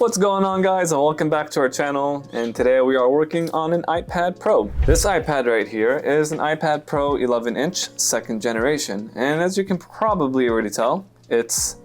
What's going on, guys, and welcome back to our channel. And today we are working on an iPad Pro. This iPad right here is an iPad Pro 11-inch 2nd generation, and as you can probably already tell, it's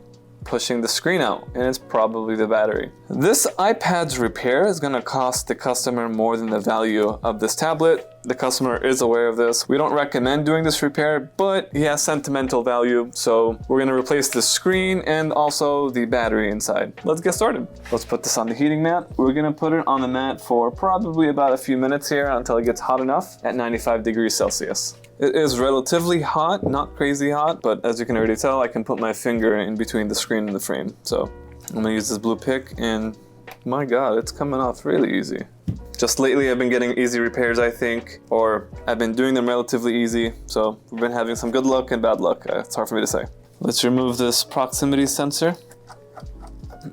pushing the screen out, and it's probably the battery. This iPad's repair is going to cost the customer more than the value of this tablet. The customer is aware of this. We don't recommend doing this repair, but he has sentimental value, so we're going to replace the screen and also the battery inside. Let's get started. Let's put this on the heating mat. We're going to put it on the mat for probably about a few minutes here until it gets hot enough at 95 degrees Celsius. It is relatively hot, not crazy hot, but as you can already tell, I can put my finger in between the screen and the frame. So I'm gonna use this blue pick, and my God, it's coming off really easy. Just lately I've been getting easy repairs, I think, or I've been doing them relatively easy. So we've been having some good luck and bad luck. It's hard for me to say. Let's remove this proximity sensor.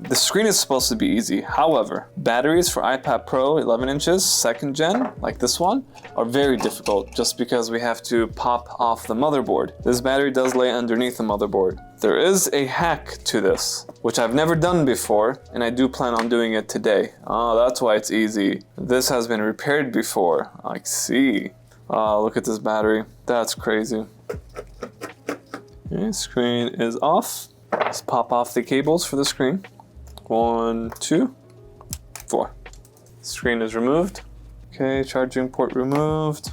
The screen is supposed to be easy. However, batteries for iPad Pro 11 inches, 2nd gen, like this one, are very difficult just because we have to pop off the motherboard. This battery does lay underneath the motherboard. There is a hack to this, which I've never done before, and I do plan on doing it today. Oh, that's why it's easy. This has been repaired before. I see. Oh, look at this battery. That's crazy. Okay, screen is off. Let's pop off the cables for the screen. 1, 2, 4. Screen is removed. Okay, charging port removed.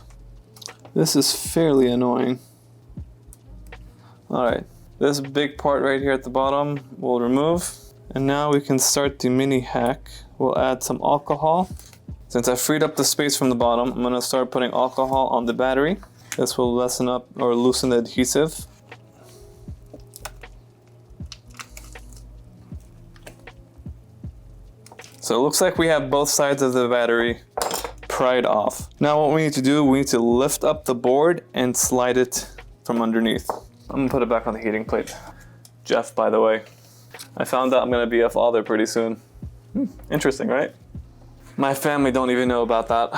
This is fairly annoying. Alright, this big part right here at the bottom we'll remove. And now we can start the mini hack. We'll add some alcohol. Since I freed up the space from the bottom, I'm going to start putting alcohol on the battery. This will lessen up or loosen the adhesive. So it looks like we have both sides of the battery pried off. Now what we need to do, we need to lift up the board and slide it from underneath. I'm gonna put it back on the heating plate. Jeff, by the way. I found out I'm gonna be a father pretty soon. Interesting, right? My family don't even know about that.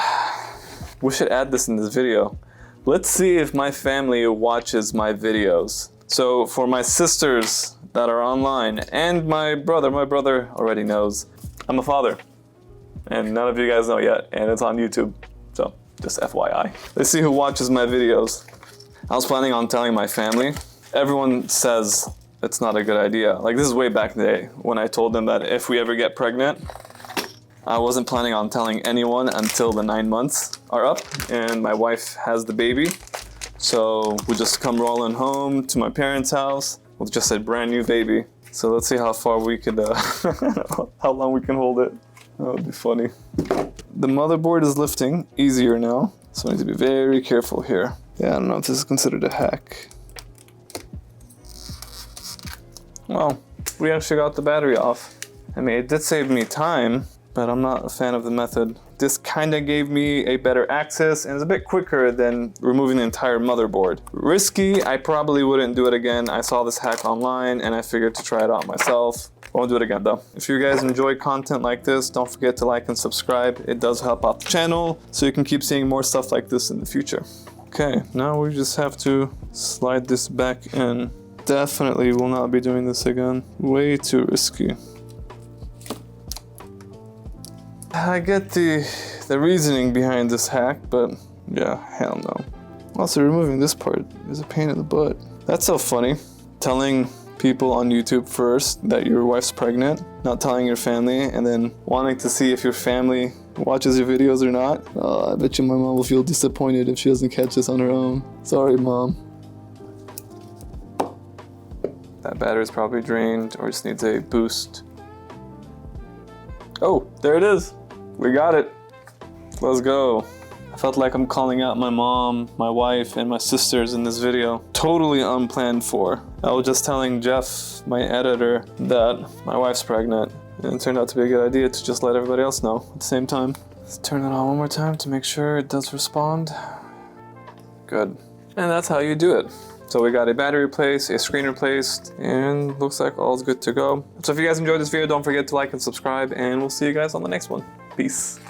We should add this in this video. Let's see if my family watches my videos. So for my sisters that are online and my brother already knows. I'm a father, and none of you guys know yet, and it's on YouTube, so just FYI. Let's see who watches my videos. I was planning on telling my family. Everyone says it's not a good idea. Like, this is way back in the day when I told them that if we ever get pregnant, I wasn't planning on telling anyone until the 9 months are up and my wife has the baby. So we just come rolling home to my parents' house with just a brand new baby. So let's see how far we could, how long we can hold it. That would be funny. The motherboard is lifting easier now, so I need to be very careful here. Yeah, I don't know if this is considered a hack. Well, we actually got the battery off. I mean, it did save me time, but I'm not a fan of the method. This kind of gave me a better access and it's a bit quicker than removing the entire motherboard. Risky, I probably wouldn't do it again. I saw this hack online and I figured to try it out myself. Won't do it again though. If you guys enjoy content like this, don't forget to like and subscribe. It does help out the channel so you can keep seeing more stuff like this in the future. Okay, now we just have to slide this back in. Definitely will not be doing this again. Way too risky. I get the reasoning behind this hack, but yeah, hell no. Also, removing this part is a pain in the butt. That's so funny. Telling people on YouTube first that your wife's pregnant, not telling your family, and then wanting to see if your family watches your videos or not. Oh, I bet you my mom will feel disappointed if she doesn't catch this on her own. Sorry, Mom. That battery's probably drained or just needs a boost. Oh, there it is. We got it. Let's go. I felt like I'm calling out my mom, my wife, and my sisters in this video. Totally unplanned for. I was just telling Jeff, my editor, that my wife's pregnant. And it turned out to be a good idea to just let everybody else know at the same time. Let's turn it on one more time to make sure it does respond. Good. And that's how you do it. So we got a battery replaced, a screen replaced, and looks like all's good to go. So if you guys enjoyed this video, don't forget to like and subscribe, and we'll see you guys on the next one. Peace.